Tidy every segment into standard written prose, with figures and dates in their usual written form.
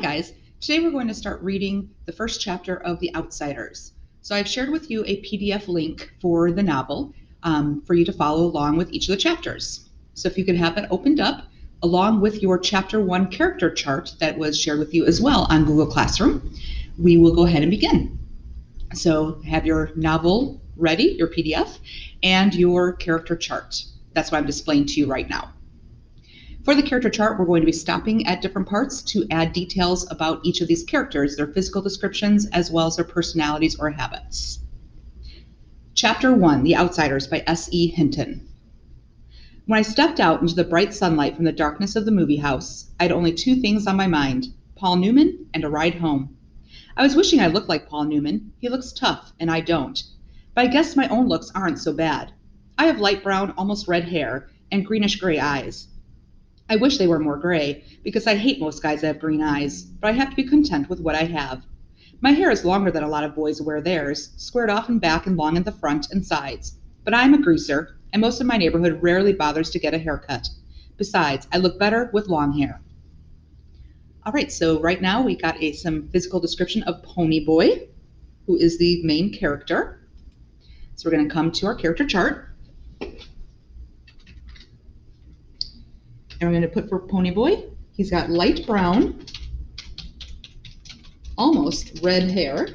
guys. Today we're going to start reading the first chapter of The Outsiders. So I've shared with you a PDF link for the novel for you to follow along with each of the chapters. So if you could have that opened up along with your chapter 1 character chart that was shared with you as well on Google Classroom, we will go ahead and begin. So have your novel ready, your PDF, and your character chart. That's what I'm displaying to you right now. For the character chart, we're going to be stopping at different parts to add details about each of these characters, their physical descriptions, as well as their personalities or habits. Chapter 1, The Outsiders by S.E. Hinton. When I stepped out into the bright sunlight from the darkness of the movie house, I had only two things on my mind: Paul Newman and a ride home. I was wishing I looked like Paul Newman. He looks tough, and I don't. But I guess my own looks aren't so bad. I have light brown, almost red hair, and greenish-gray eyes. I wish they were more gray, because I hate most guys that have green eyes, but I have to be content with what I have. My hair is longer than a lot of boys wear theirs, squared off in back and long in the front and sides. But I am a greaser, and most of my neighborhood rarely bothers to get a haircut. Besides, I look better with long hair. All right, so right now we got some physical description of Pony Boy, who is the main character. So we're going to come to our character chart. And we're going to put for Pony Boy, he's got light brown, almost red hair.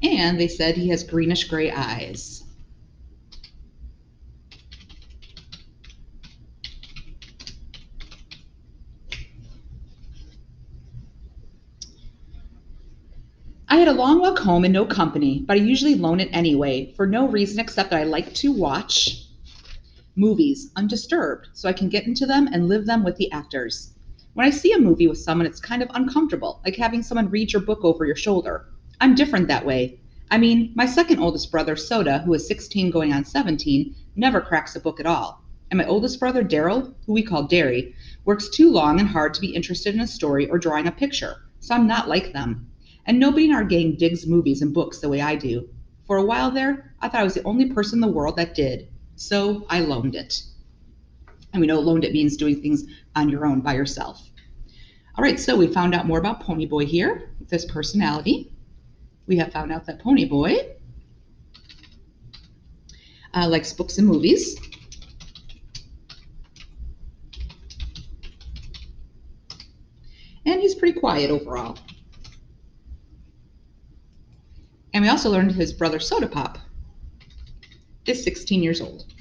And they said he has greenish gray eyes. I had a long walk home and no company, but I usually loan it anyway, for no reason except that I like to watch movies undisturbed, so I can get into them and live them with the actors. When I see a movie with someone, it's kind of uncomfortable, like having someone read your book over your shoulder. I'm different that way. I mean, my second oldest brother, Soda, who is 16 going on 17, never cracks a book at all. And my oldest brother, Daryl, who we call Derry, works too long and hard to be interested in a story or drawing a picture, so I'm not like them. And nobody in our gang digs movies and books the way I do. For a while there, I thought I was the only person in the world that did. So I loaned it. And we know loaned it means doing things on your own by yourself. All right, so we found out more about Pony Boy here with his personality. We have found out that Pony Boy likes books and movies. And he's pretty quiet overall. And we also learned his brother Soda Pop is 16 years old.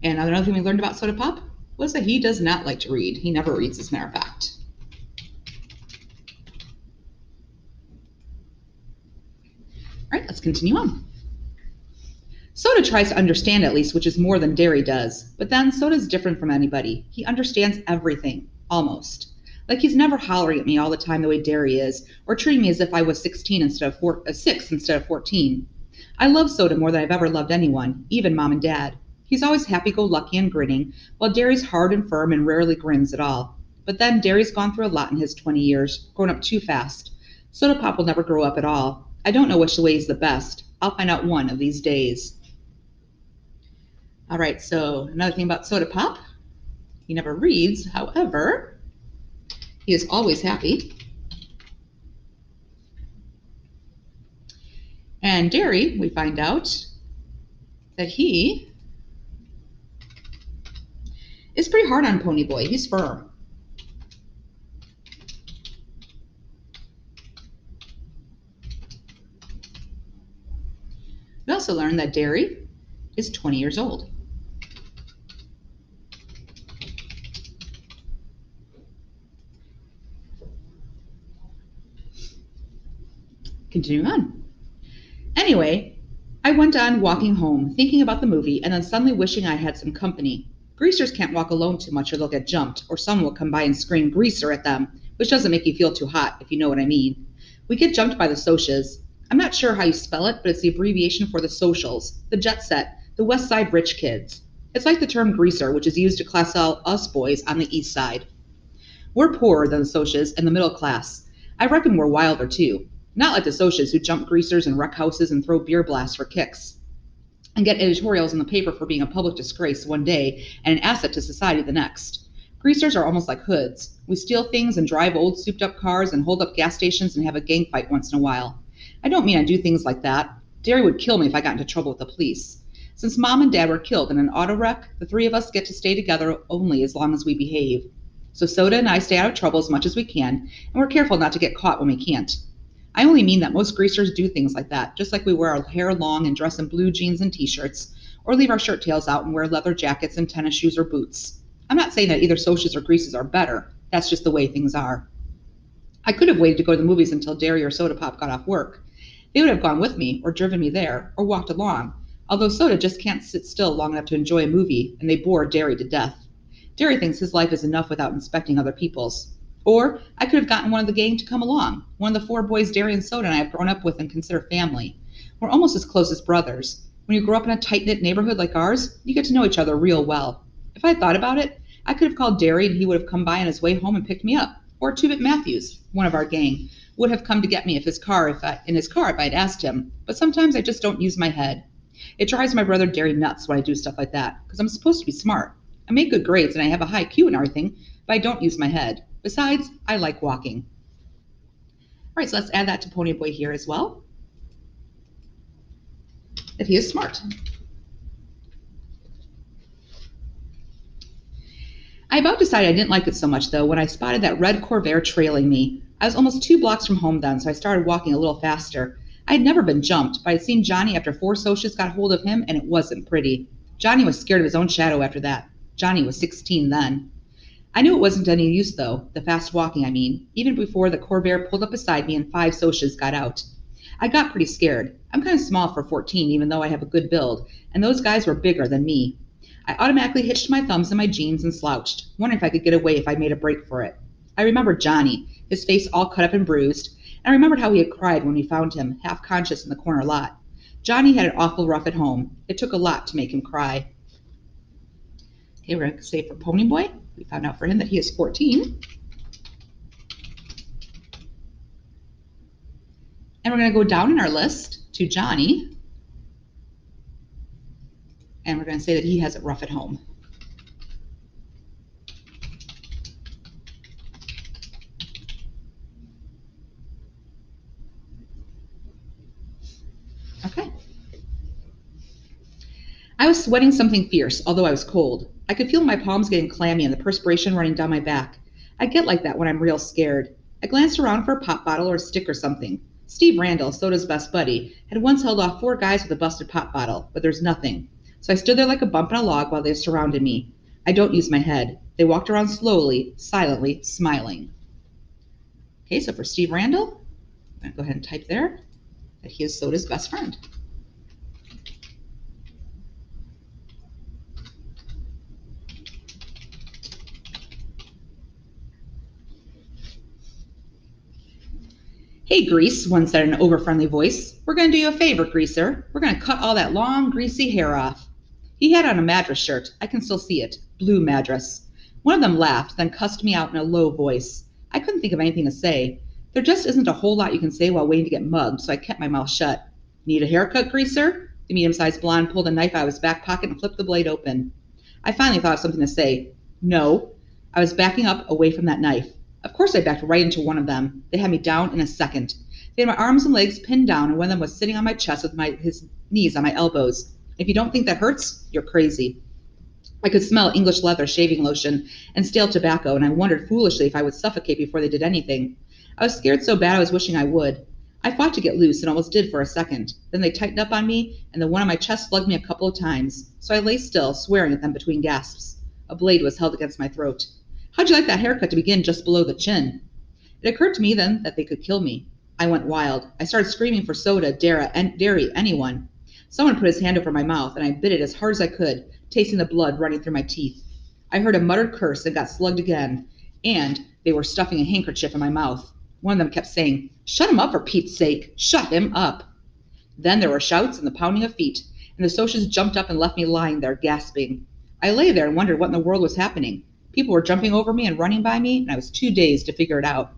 And another thing we learned about Soda Pop was that he does not like to read. He never reads, as a matter of fact. All right, let's continue on. Soda tries to understand at least, which is more than Derry does. But then Soda's different from anybody. He understands everything, almost. Like he's never hollering at me all the time the way Derry is, or treating me as if I was 16 instead of 6 instead of 14. I love Soda more than I've ever loved anyone, even Mom and Dad. He's always happy-go-lucky and grinning, while Derry's hard and firm and rarely grins at all. But then Derry's gone through a lot in his 20 years, grown up too fast. Soda Pop will never grow up at all. I don't know which way is the best. I'll find out one of these days. All right, so another thing about Soda Pop, he never reads. However, he is always happy. And Derry, we find out that he is pretty hard on Pony Boy. He's firm. We also learned that Derry is 20 years old. Continuing on. Anyway, I went on walking home, thinking about the movie, and then suddenly wishing I had some company. Greasers can't walk alone too much or they'll get jumped, or someone will come by and scream greaser at them, which doesn't make you feel too hot, if you know what I mean. We get jumped by the Socias. I'm not sure how you spell it, but it's the abbreviation for the socials, the jet set, the West Side rich kids. It's like the term greaser, which is used to class out us boys on the East Side. We're poorer than the Socias and the middle class. I reckon we're wilder too. Not like the socias who jump greasers and wreck houses and throw beer blasts for kicks and get editorials in the paper for being a public disgrace one day and an asset to society the next. Greasers are almost like hoods. We steal things and drive old souped up cars and hold up gas stations and have a gang fight once in a while. I don't mean I do things like that. Derry would kill me if I got into trouble with the police. Since Mom and Dad were killed in an auto wreck, the three of us get to stay together only as long as we behave. So Soda and I stay out of trouble as much as we can, and we're careful not to get caught when we can't. I only mean that most greasers do things like that, just like we wear our hair long and dress in blue jeans and t-shirts, or leave our shirt tails out and wear leather jackets and tennis shoes or boots. I'm not saying that either socias or greases are better. That's just the way things are. I could have waited to go to the movies until Derry or Soda Pop got off work. They would have gone with me, or driven me there, or walked along, although Soda just can't sit still long enough to enjoy a movie, and they bore Derry to death. Derry thinks his life is enough without inspecting other people's. Or I could have gotten one of the gang to come along, one of the four boys Derry and Soda and I have grown up with and consider family. We're almost as close as brothers. When you grow up in a tight-knit neighborhood like ours, you get to know each other real well. If I thought about it, I could have called Derry and he would have come by on his way home and picked me up. Or Two-Bit Matthews, one of our gang, would have come to get me in his car if I'd asked him. But sometimes I just don't use my head. It drives my brother Derry nuts when I do stuff like that, because I'm supposed to be smart. I make good grades and I have a high IQ and everything, but I don't use my head. Besides, I like walking. All right, so let's add that to Ponyboy here as well, that he is smart. I about decided I didn't like it so much, though, when I spotted that red Corvair trailing me. I was almost 2 blocks from home then, so I started walking a little faster. I had never been jumped, but I'd seen Johnny after 4 socias got hold of him, and it wasn't pretty. Johnny was scared of his own shadow after that. Johnny was 16 then. I knew it wasn't any use, though, the fast walking, I mean, even before the Corvair pulled up beside me and 5 socias got out. I got pretty scared. I'm kind of small for 14, even though I have a good build, and those guys were bigger than me. I automatically hitched my thumbs in my jeans and slouched, wondering if I could get away if I made a break for it. I remembered Johnny, his face all cut up and bruised, and I remembered how he had cried when we found him, half conscious in the corner lot. Johnny had it awful rough at home. It took a lot to make him cry. Okay, we're going to say for Ponyboy, we found out for him that he is 14. And we're going to go down in our list to Johnny. And we're going to say that he has it rough at home. Okay. I was sweating something fierce, although I was cold. I could feel my palms getting clammy and the perspiration running down my back. I get like that when I'm real scared. I glanced around for a pop bottle or a stick or something. Steve Randall, Soda's best buddy, had once held off 4 guys with a busted pop bottle, but there's nothing. So I stood there like a bump in a log while they surrounded me. I don't use my head. They walked around slowly, silently, smiling. Okay, so for Steve Randall, I'm going to go ahead and type there that he is Soda's best friend. Hey, Grease, one said in an over-friendly voice. We're going to do you a favor, Greaser. We're going to cut all that long, greasy hair off. He had on a Madras shirt. I can still see it. Blue Madras. One of them laughed, then cussed me out in a low voice. I couldn't think of anything to say. There just isn't a whole lot you can say while waiting to get mugged, so I kept my mouth shut. Need a haircut, Greaser? The medium-sized blonde pulled a knife out of his back pocket and flipped the blade open. I finally thought of something to say. No. I was backing up away from that knife. Of course I backed right into one of them. They had me down in a second. They had my arms and legs pinned down, and one of them was sitting on my chest with his knees on my elbows. If you don't think that hurts, you're crazy. I could smell English leather, shaving lotion, and stale tobacco, and I wondered foolishly if I would suffocate before they did anything. I was scared so bad I was wishing I would. I fought to get loose and almost did for a second. Then they tightened up on me, and the one on my chest slugged me a couple of times. So I lay still, swearing at them between gasps. A blade was held against my throat. How'd you like that haircut to begin just below the chin? It occurred to me then that they could kill me. I went wild. I started screaming for Soda, Derry, anyone. Someone put his hand over my mouth, and I bit it as hard as I could, tasting the blood running through my teeth. I heard a muttered curse and got slugged again, and they were stuffing a handkerchief in my mouth. One of them kept saying, "Shut him up for Pete's sake! Shut him up!" Then there were shouts and the pounding of feet, and the socias jumped up and left me lying there, gasping. I lay there and wondered what in the world was happening. People were jumping over me and running by me, and I was too dazed to figure it out.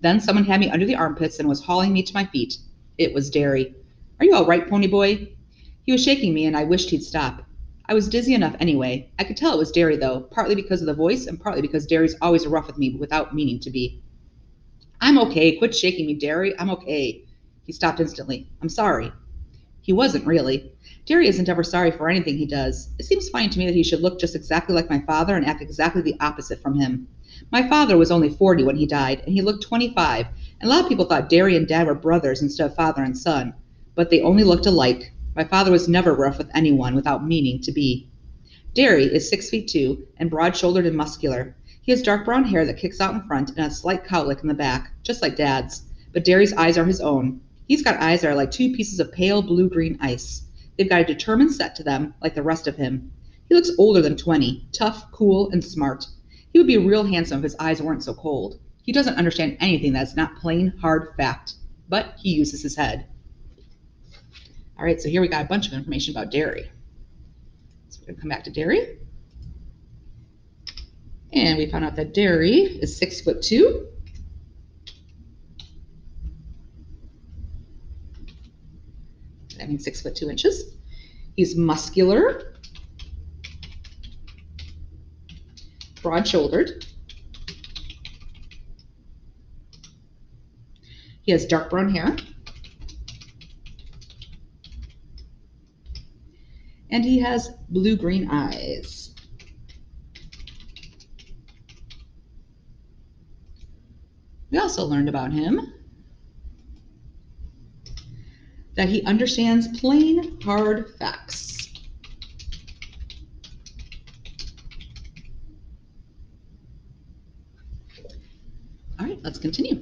Then someone had me under the armpits and was hauling me to my feet. It was Derry. "Are you all right, pony boy?" He was shaking me, and I wished he'd stop. I was dizzy enough anyway. I could tell it was Derry, though, partly because of the voice and partly because Derry's always rough with me without meaning to be. "I'm okay. Quit shaking me, Derry. I'm okay." He stopped instantly. "I'm sorry." He wasn't really. Derry isn't ever sorry for anything he does. It seems funny to me that he should look just exactly like my father and act exactly the opposite from him. My father was only 40 when he died, and he looked 25, and a lot of people thought Derry and Dad were brothers instead of father and son. But they only looked alike. My father was never rough with anyone without meaning to be. Derry is 6 feet 2 and broad-shouldered and muscular. He has dark brown hair that kicks out in front and a slight cowlick in the back, just like Dad's. But Derry's eyes are his own. He's got eyes that are like two pieces of pale blue-green ice. They've got a determined set to them, like the rest of him. He looks older than 20, tough, cool, and smart. He would be real handsome if his eyes weren't so cold. He doesn't understand anything that's not plain, hard fact, but he uses his head. All right, so here we got a bunch of information about Derry. So we're going to come back to Derry. And we found out that Derry is 6 foot 2. That means 6 foot 2 inches. He's muscular, broad-shouldered. He has dark brown hair. And he has blue-green eyes. We also learned about him that he understands plain, hard facts. All right, let's continue.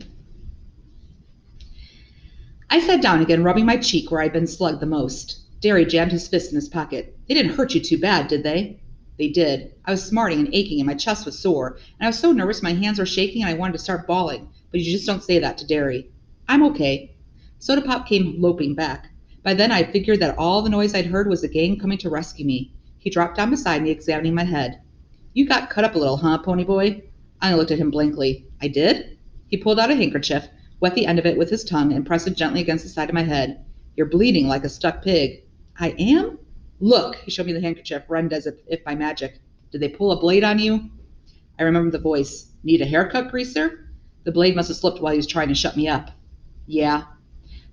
I sat down again, rubbing my cheek where I'd been slugged the most. Derry jammed his fist in his pocket. "They didn't hurt you too bad, did they?" They did. I was smarting and aching, and my chest was sore, and I was so nervous my hands were shaking and I wanted to start bawling, but you just don't say that to Derry. "I'm okay." Soda Pop came loping back. By then I figured that all the noise I'd heard was the gang coming to rescue me. He dropped down beside me, examining my head. "You got cut up a little, huh, pony boy?" I looked at him blankly. "I did?" He pulled out a handkerchief, wet the end of it with his tongue, and pressed it gently against the side of my head. "You're bleeding like a stuck pig." "I am?" "Look," he showed me the handkerchief, reddened as if by magic. "Did they pull a blade on you?" I remembered the voice. "Need a haircut, greaser?" The blade must have slipped while he was trying to shut me up. "Yeah."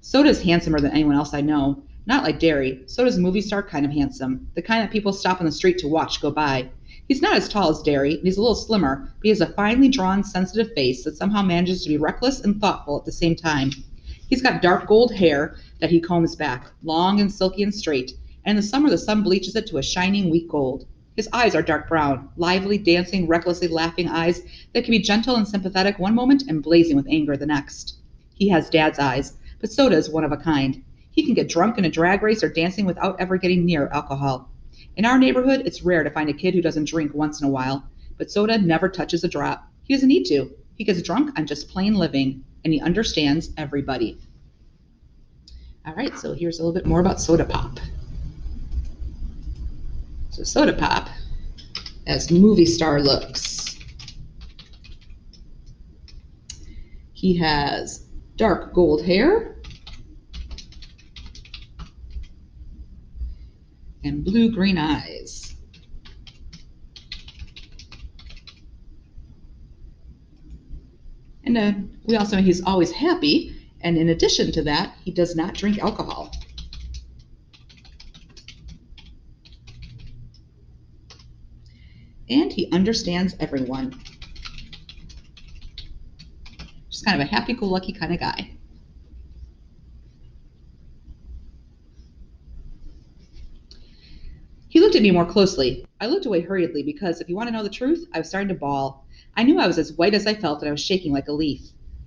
Soda's handsomer than anyone else I know. Not like Derry. Soda's movie star kind of handsome. The kind that people stop on the street to watch go by. He's not as tall as Derry, and he's a little slimmer, but he has a finely drawn, sensitive face that somehow manages to be reckless and thoughtful at the same time. He's got dark gold hair that he combs back, long and silky and straight, and in the summer the sun bleaches it to a shining wheat gold. His eyes are dark brown, lively, dancing, recklessly laughing eyes that can be gentle and sympathetic one moment and blazing with anger the next. He has Dad's eyes, but Soda is one of a kind. He can get drunk in a drag race or dancing without ever getting near alcohol. In our neighborhood, it's rare to find a kid who doesn't drink once in a while, but Soda never touches a drop. He doesn't need to. He gets drunk on just plain living, and he understands everybody. All right, so here's a little bit more about Soda Pop. So Soda Pop, as movie star looks. He has dark gold hair and blue-green eyes. And we also know he's always happy, and in addition to that, he does not drink alcohol. And he understands everyone. Just kind of a happy-go-lucky kind of guy. He looked at me more closely. I looked away hurriedly because, if you want to know the truth, I was starting to bawl. I knew I was as white as I felt and I was shaking like a leaf.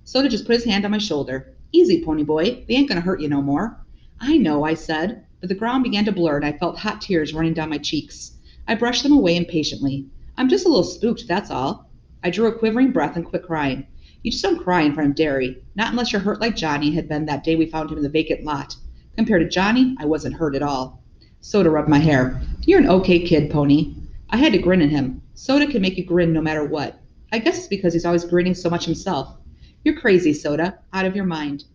Soda just put his hand on my shoulder. "Easy, pony boy. They ain't going to hurt you no more." "I know," I said, but the ground began to blur and I felt hot tears running down my cheeks. I brushed them away impatiently. "I'm just a little spooked, that's all." I drew a quivering breath and quit crying. You just don't cry in front of Derry, not unless you're hurt like Johnny had been that day we found him in the vacant lot. Compared to Johnny, I wasn't hurt at all. Soda rubbed my hair. "You're an okay kid, Pony." I had to grin at him. Soda can make you grin no matter what. I guess it's because he's always grinning so much himself. You're crazy, Soda. Out of your mind.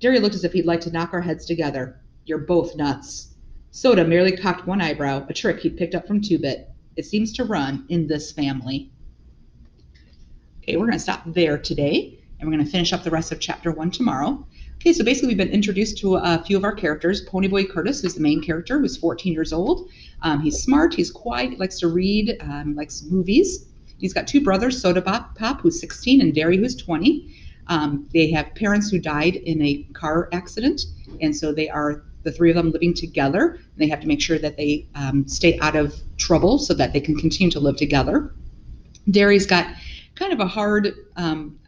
Derry looked as if he'd like to knock our heads together. You're both nuts. Soda merely cocked one eyebrow, a trick he'd picked up from Two-Bit. It seems to run in this family. Okay, we're going to stop there today, and we're going to finish up the rest of chapter 1 tomorrow. Okay, so basically we've been introduced to a few of our characters. Ponyboy Curtis, who's the main character, who's 14 years old. He's smart, he's quiet, he likes to read, likes movies. He's got two brothers, Soda Pop, who's 16, and Derry, who's 20. They have parents who died in a car accident, and so they are the three of them living together. They have to make sure that they stay out of trouble so that they can continue to live together. Derry's got kind of a hard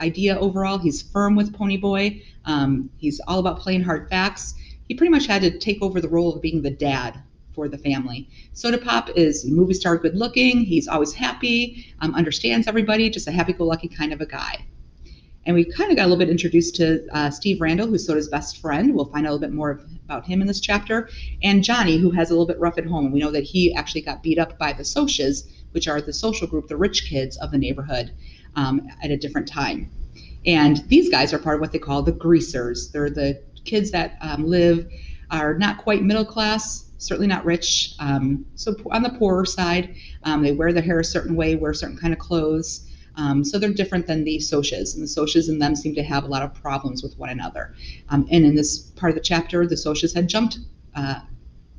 idea overall. He's firm with Ponyboy. He's all about playing hard facts. He pretty much had to take over the role of being the dad for the family. Soda Pop is movie star, good looking. He's always happy, understands everybody, just a happy-go-lucky kind of a guy. And we kind of got a little bit introduced to Steve Randall, who's Soda's best friend. We'll find out a little bit more about him in this chapter. And Johnny, who has a little bit rough at home. We know that he actually got beat up by the Socias, which are the social group, the rich kids of the neighborhood, at a different time. And these guys are part of what they call the greasers. They're the kids that are not quite middle class, certainly not rich, so on the poorer side. They wear their hair a certain way, wear certain kind of clothes. So they're different than the Socias, and the Socias and them seem to have a lot of problems with one another. And in this part of the chapter, the Socias had jumped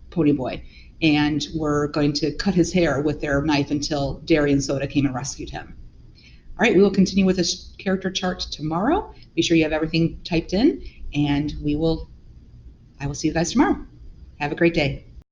Ponyboy and were going to cut his hair with their knife until Derry and Soda came and rescued him. All right, we will continue with this character chart tomorrow. Be sure you have everything typed in, and I will see you guys tomorrow. Have a great day.